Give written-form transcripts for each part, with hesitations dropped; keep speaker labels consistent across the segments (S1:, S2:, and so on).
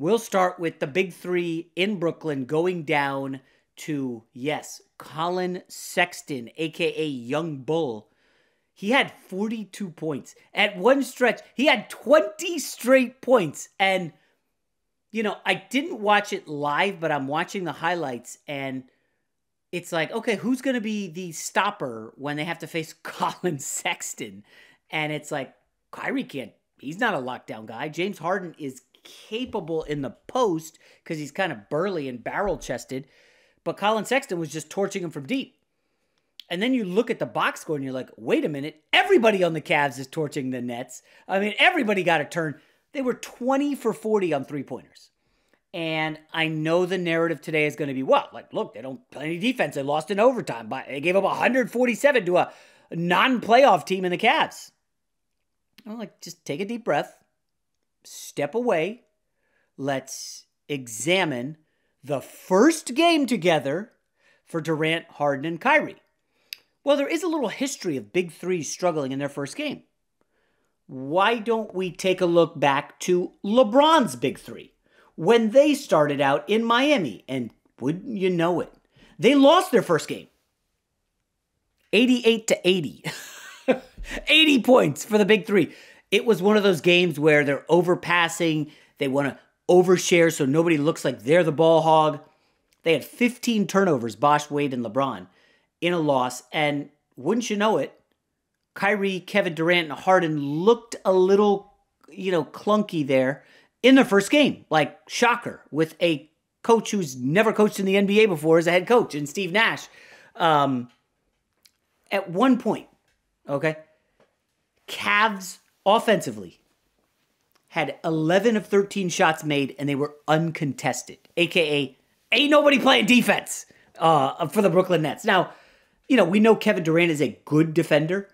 S1: We'll start with the big three in Brooklyn going down to, yes, Colin Sexton, a.k.a. Young Bull. He had 42 points. At one stretch, he had 20 straight points. And, I didn't watch it live, but I'm watching the highlights, and it's like, okay, who's going to be the stopper when they have to face Colin Sexton? And it's like, Kyrie can't. He's not a lockdown guy. James Harden is capable in the post because he's kind of burly and barrel-chested. But Colin Sexton was just torching him from deep. And then you look at the box score and you're like, wait a minute. Everybody on the Cavs is torching the Nets. I mean, everybody got a turn. They were 20 for 40 on three-pointers. And I know the narrative today is going to be, well, like, look, they don't play any defense. They lost in overtime. They gave up 147 to a non-playoff team in the Cavs. I'm like, just take a deep breath. Step away. Let's examine the first game together for Durant, Harden, and Kyrie. Well, there is a little history of big threes struggling in their first game. Why don't we take a look back to LeBron's big three when they started out in Miami? And wouldn't you know it, they lost their first game. 88-80. 80 points for the big three. It was one of those games where they're overpassing. They want to overshare so nobody looks like they're the ball hog. They had 15 turnovers, Bosh, Wade, and LeBron, in a loss. And wouldn't you know it, Kyrie, Kevin Durant, and Harden looked a little, clunky there in their first game. Like, shocker, with a coach who's never coached in the NBA before as a head coach, and Steve Nash. At one point, okay, Cavs offensively had 11 of 13 shots made, and they were uncontested, a.k.a. ain't nobody playing defense for the Brooklyn Nets. Now, we know Kevin Durant is a good defender.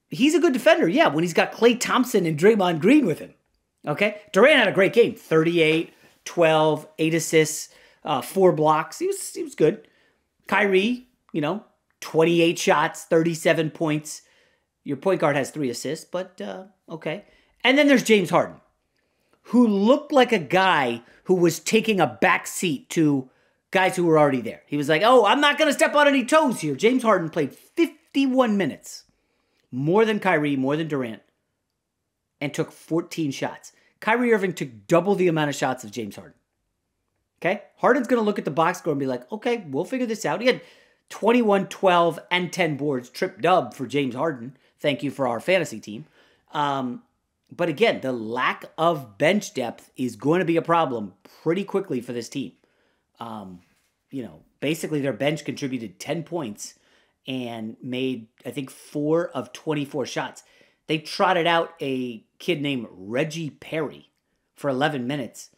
S1: He's a good defender, yeah, when he's got Klay Thompson and Draymond Green with him, okay? Durant had a great game, 38, 12, 8 assists, 4 blocks. He was good. Kyrie, 28 shots, 37 points. Your point guard has 3 assists, but okay. And then there's James Harden, who looked like a guy who was taking a back seat to guys who were already there. He was like, oh, I'm not going to step on any toes here. James Harden played 51 minutes, more than Kyrie, more than Durant, and took 14 shots. Kyrie Irving took double the amount of shots of James Harden. Okay? Harden's going to look at the box score and be like, okay, we'll figure this out. He had 21, 12, and 10 boards, trip dub for James Harden. Thank you for our fantasy team. But again, the lack of bench depth is going to be a problem pretty quickly for this team. Basically their bench contributed 10 points and made, I think, 4 of 24 shots. They trotted out a kid named Reggie Perry for 11 minutes.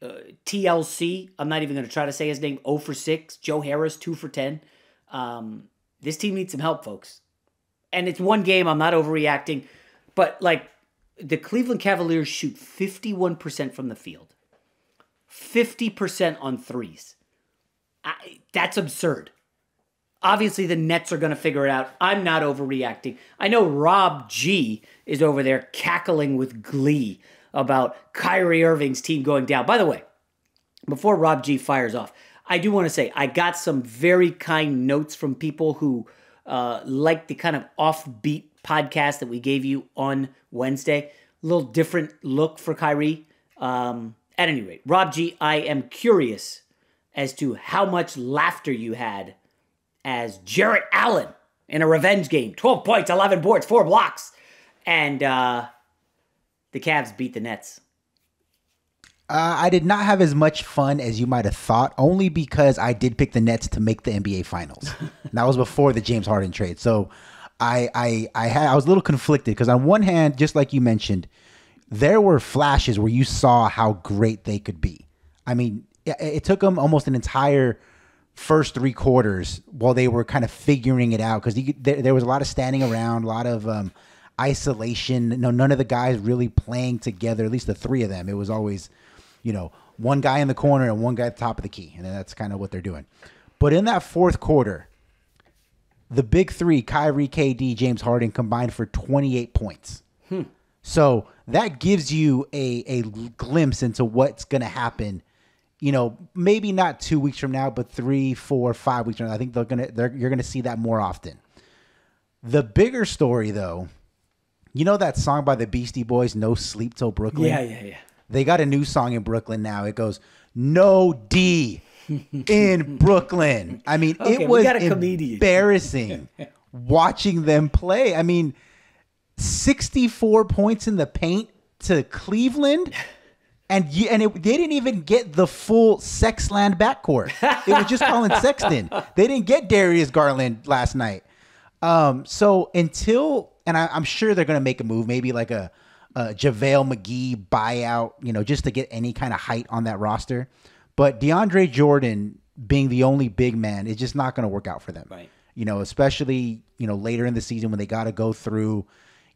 S1: TLC, I'm not even going to try to say his name, 0 for 6. Joe Harris, 2 for 10. This team needs some help, folks. And it's one game, I'm not overreacting. But, the Cleveland Cavaliers shoot 51% from the field. 50% on threes. That's absurd. Obviously, the Nets are going to figure it out. I'm not overreacting. I know Rob G is over there cackling with glee about Kyrie Irving's team going down. By the way, before Rob G fires off, I do want to say I got some very kind notes from people who like the kind of offbeat podcast that we gave you on Wednesday. A little different look for Kyrie. At any rate, Rob G, I am curious as to how much laughter you had as Jarrett Allen in a revenge game. 12 points, 11 boards, 4 blocks. And the Cavs beat the Nets.
S2: I did not have as much fun as you might have thought, only because I did pick the Nets to make the NBA Finals. That was before the James Harden trade. So I was a little conflicted because on one hand, just like you mentioned, there were flashes where you saw how great they could be. I mean, it took them almost an entire first 3 quarters while they were kind of figuring it out because there was a lot of standing around, a lot of isolation. None of the guys really playing together, at least the 3 of them. It was always, one guy in the corner and one guy at the top of the key. And then that's kind of what they're doing. But in that fourth quarter, the big 3, Kyrie, KD, James Harden, combined for 28 points. So that gives you a glimpse into what's going to happen. Maybe not 2 weeks from now, but 3, 4, 5 weeks from now. I think you're going to see that more often. The bigger story, though, that song by the Beastie Boys, "No Sleep Till Brooklyn"?
S1: Yeah.
S2: They got a new song in Brooklyn now. It goes, "No D in Brooklyn." I mean,
S1: Okay,
S2: it was
S1: comedian.
S2: embarrassing watching them play. I mean, 64 points in the paint to Cleveland, and they didn't even get the full Sexland backcourt. It was just Colin Sexton. They didn't get Darius Garland last night. So I'm sure they're going to make a move, maybe like a JaVale McGee buyout, just to get any kind of height on that roster. But DeAndre Jordan being the only big man is just not going to work out for them.
S1: Right.
S2: Especially, later in the season when they got to go through,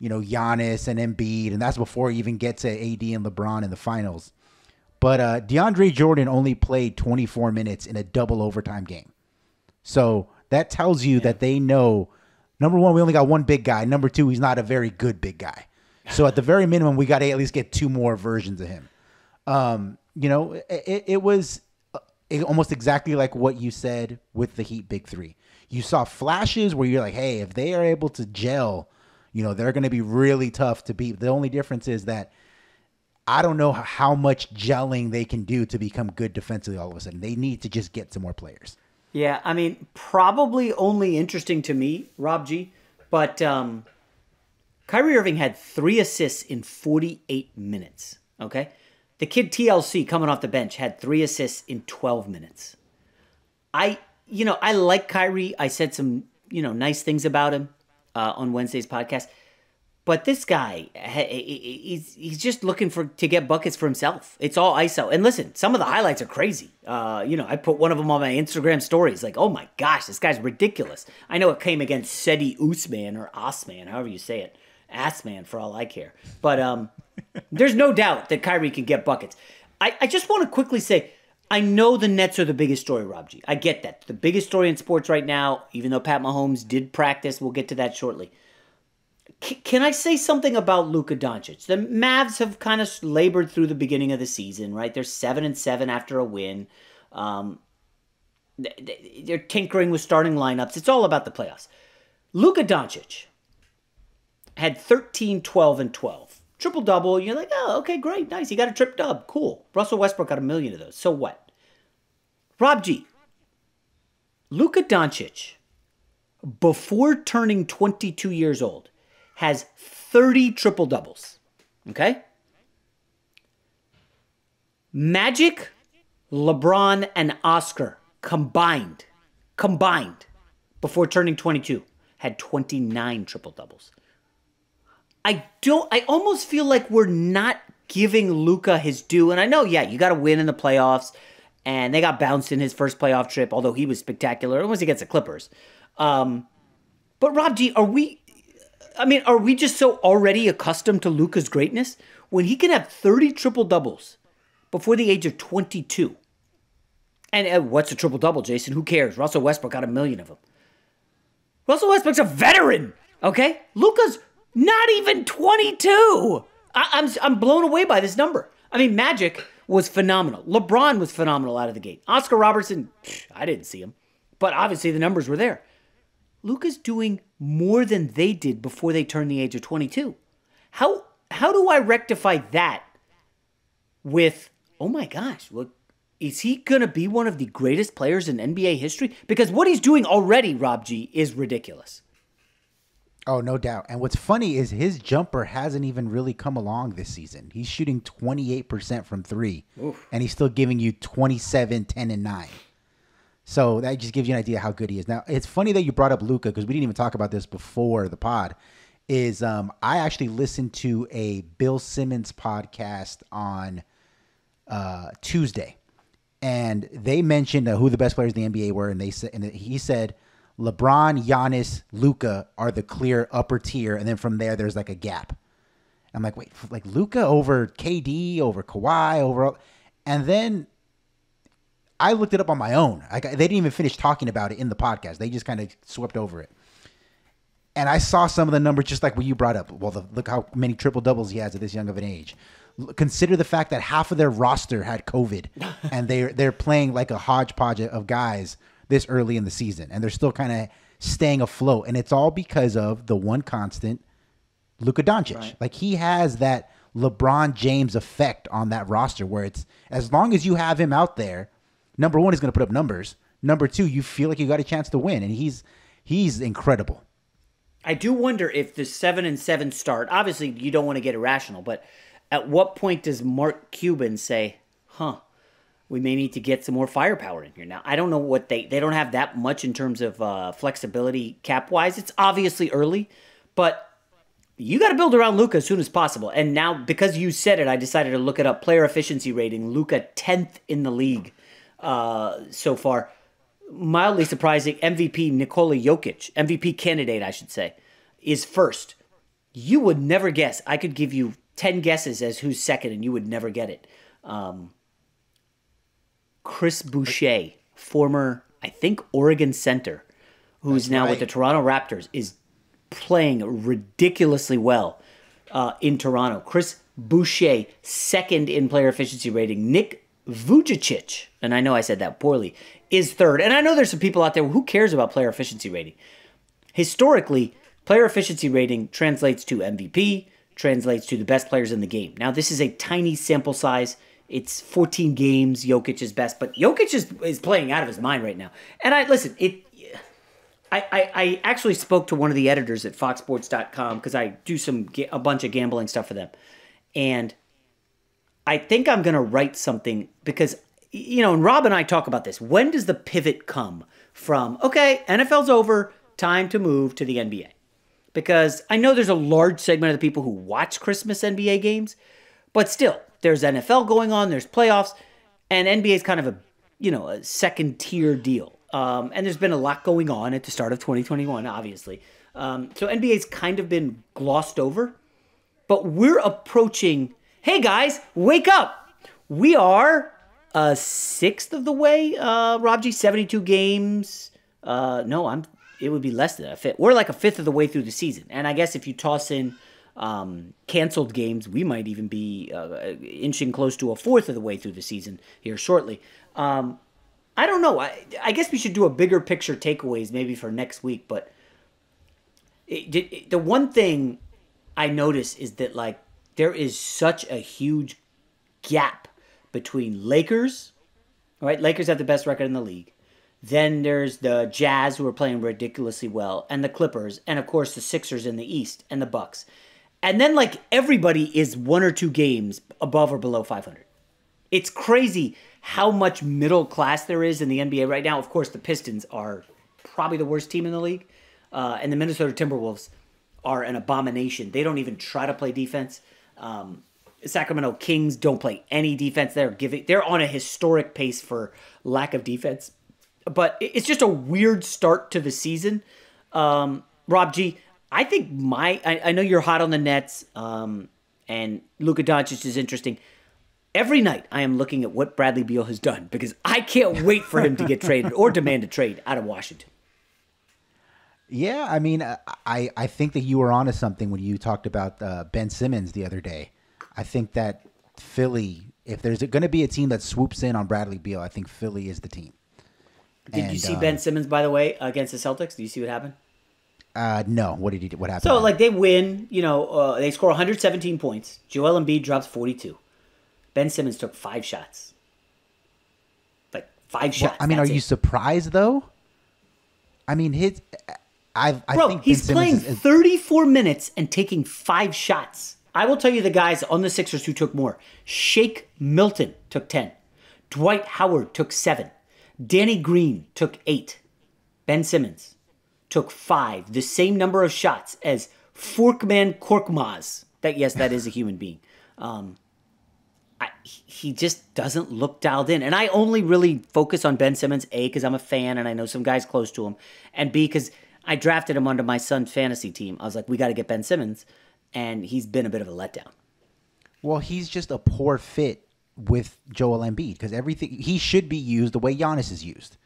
S2: Giannis and Embiid, and that's before you even get to AD and LeBron in the finals. But DeAndre Jordan only played 24 minutes in a double overtime game. So that tells you that they know, number one, we only got one big guy. Number two, he's not a very good big guy. So at the very minimum, we got to at least get 2 more versions of him. It was almost exactly like what you said with the Heat Big Three. You saw flashes where you're like, hey, if they are able to gel, they're going to be really tough to beat. The only difference is that I don't know how much gelling they can do to become good defensively all of a sudden. They need to just get some more players.
S1: Yeah, I mean, probably only interesting to me, Rob G, but Kyrie Irving had 3 assists in 48 minutes, okay? The kid TLC coming off the bench had 3 assists in 12 minutes. I like Kyrie. I said some, nice things about him on Wednesday's podcast. But this guy, he's just looking to get buckets for himself. It's all ISO. And listen, some of the highlights are crazy. I put one of them on my Instagram stories. Like, oh my gosh, this guy's ridiculous. I know it came against Sedi Usman or Osman, however you say it. Assman for all I care. But there's no doubt that Kyrie can get buckets. I just want to quickly say, I know the Nets are the biggest story, Rob G. I get that. The biggest story in sports right now, even though Pat Mahomes did practice. We'll get to that shortly. Can I say something about Luka Doncic? The Mavs have kind of labored through the beginning of the season, right? They're 7-7 after a win. They're tinkering with starting lineups. It's all about the playoffs. Luka Doncic had 13, 12, and 12. Triple-double. You're like, oh, okay, great, nice. He got a trip-dub. Cool. Russell Westbrook got 1 million of those. So what? Rob G. Luka Doncic, before turning 22 years old, has 30 triple-doubles. Okay? Magic, LeBron, and Oscar combined, before turning 22, had 29 triple-doubles. I almost feel like we're not giving Luka his due. And I know, you got to win in the playoffs. And they got bounced in his first playoff trip, although he was spectacular. It was against the Clippers. But Rob G, are we just so already accustomed to Luka's greatness? When he can have 30 triple-doubles before the age of 22. And what's a triple-double, Jason? Who cares? Russell Westbrook got 1 million of them. Russell Westbrook's a veteran, okay? Luka's not even 22. I'm blown away by this number. I mean, Magic was phenomenal. LeBron was phenomenal out of the gate. Oscar Robertson, I didn't see him. But obviously the numbers were there. Luka's doing more than they did before they turned the age of 22. How do I rectify that with, oh my gosh, look, is he going to be one of the greatest players in NBA history? Because what he's doing already, Rob G, is ridiculous.
S2: Oh, no doubt. And what's funny is his jumper hasn't even really come along this season. He's shooting 28% from 3. Oof. And he's still giving you 27, 10, and 9. So that just gives you an idea how good he is. Now, it's funny that you brought up Luka because we didn't even talk about this before the pod. I actually listened to a Bill Simmons podcast on Tuesday. And they mentioned who the best players in the NBA were. And he said LeBron, Giannis, Luka are the clear upper tier. And then from there, there's like a gap. I'm like, wait, like Luka over KD, over Kawhi, over... And then I looked it up on my own. They didn't even finish talking about it in the podcast. They just kind of swept over it. And I saw some of the numbers just like what you brought up. Well, look how many triple doubles he has at this young of an age. Consider the fact that half of their roster had COVID, and they're playing like a hodgepodge of guys this early in the season, and they're still kind of staying afloat. And it's all because of the one constant, Luka Doncic.
S1: Right.
S2: Like, he has that LeBron James effect on that roster where it's, as long as you have him out there, number one, he's going to put up numbers. Number two, you feel like you got a chance to win, and he's incredible.
S1: I do wonder if the 7-7 start, obviously you don't want to get irrational, but at what point does Mark Cuban say, we may need to get some more firepower in here? Now, I don't know what they don't have that much in terms of flexibility cap-wise. It's obviously early, but you got to build around Luka as soon as possible. And now, because you said it, I decided to look it up. Player efficiency rating, Luka 10th in the league so far. Mildly surprising, MVP Nikola Jokic, MVP candidate, I should say, is first. You would never guess. I could give you 10 guesses as who's second, and you would never get it. Chris Boucher, former, I think, Oregon center, who's now with the Toronto Raptors, is playing ridiculously well in Toronto. Chris Boucher, second in player efficiency rating. Nick Vujicic, and I know I said that poorly, is third. And I know there's some people out there who cares about player efficiency rating. Historically, player efficiency rating translates to MVP, translates to the best players in the game. Now, this is a tiny sample size. It's 14 games, Jokic is best, but Jokic is playing out of his mind right now. And I actually spoke to one of the editors at foxsports.com because I do a bunch of gambling stuff for them. And I think I'm going to write something because, and Rob and I talk about this. When does the pivot come from, okay, NFL's over, time to move to the NBA? Because I know there's a large segment of the people who watch Christmas NBA games, but still, there's NFL going on, there's playoffs, and NBA is kind of a second-tier deal. And there's been a lot going on at the start of 2021, obviously. So NBA's kind of been glossed over, but we're approaching, hey guys, wake up! We are a sixth of the way, Rob G, 72 games. It would be less than a fifth. We're like a fifth of the way through the season. And I guess if you toss in canceled games, we might even be inching close to a fourth of the way through the season here shortly. I don't know. I guess we should do a bigger picture takeaways maybe for next week. But the one thing I notice is that like there is such a huge gap between Lakers. All right, Lakers have the best record in the league. Then there's the Jazz, who are playing ridiculously well, and the Clippers, and of course the Sixers in the East, and the Bucks. And then like everybody is one or two games above or below 500. It's crazy how much middle class there is in the NBA right now. Of course, the Pistons are probably the worst team in the league, and the Minnesota Timberwolves are an abomination. They don't even try to play defense. Sacramento Kings don't play any defense. They're on a historic pace for lack of defense. But it's just a weird start to the season. Rob G, I think I know you're hot on the Nets, and Luka Doncic is interesting. Every night I am looking at what Bradley Beal has done because I can't wait for him to get traded or demand a trade out of Washington.
S2: Yeah, I mean, I think that you were onto something when you talked about Ben Simmons the other day. I think that Philly, if there's going to be a team that swoops in on Bradley Beal, I think Philly is the team.
S1: Did you see Ben Simmons, by the way, against the Celtics? Do you see what happened?
S2: No. What did he do? What happened?
S1: So, like, they win. They score 117 points. Joel Embiid drops 42. Ben Simmons took 5 shots. Like, 5 shots.
S2: I mean, are you surprised, though? I mean, I think
S1: he's playing 34 minutes and taking 5 shots. I will tell you the guys on the Sixers who took more. Shake Milton took 10. Dwight Howard took 7. Danny Green took 8. Ben Simmons took 5. The same number of shots as Forkman Korkmaz. That is a human being. He just doesn't look dialed in. And I only really focus on Ben Simmons, A, because I'm a fan and I know some guys close to him, and B, because I drafted him onto my son's fantasy team. I was like, we got to get Ben Simmons, and he's been a bit of a letdown.
S2: Well, he's just a poor fit with Joel Embiid because everything he should be used the way Giannis is used.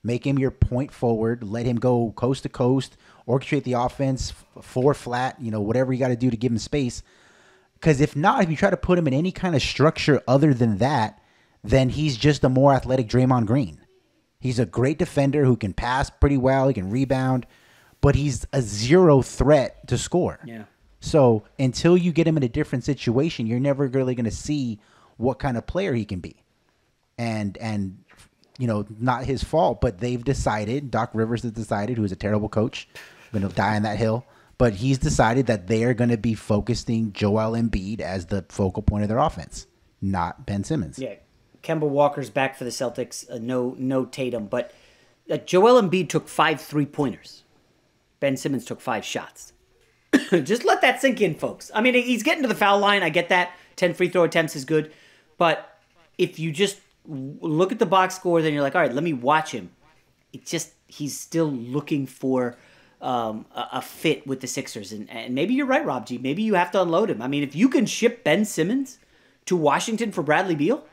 S2: Make him your point forward. Let him go coast to coast, orchestrate the offense, four flat, whatever you got to do to give him space. Because if not, if you try to put him in any kind of structure other than that, then he's just a more athletic Draymond Green. He's a great defender who can pass pretty well. He can rebound, but he's a zero threat to score.
S1: Yeah.
S2: So until you get him in a different situation, you're never really going to see what kind of player he can be. And not his fault, but they've decided, Doc Rivers has decided, who is a terrible coach, going to die on that hill, but he's decided that they are going to be focusing Joel Embiid as the focal point of their offense, not Ben Simmons.
S1: Yeah. Kemba Walker's back for the Celtics. No Tatum, but Joel Embiid took 5 3-pointers. Ben Simmons took 5 shots. Just let that sink in, folks. I mean, he's getting to the foul line. I get that. 10 free throw attempts is good. But if you just look at the box score, then you're like, all right, let me watch him. He's still looking for a fit with the Sixers. And maybe you're right, Rob G. Maybe you have to unload him. I mean, if you can ship Ben Simmons to Washington for Bradley Beal,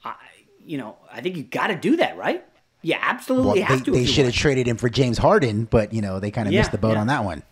S1: I think you got to do that, right? Yeah, absolutely have to.
S2: They should have traded him for James Harden, but they kind of missed the boat on that one.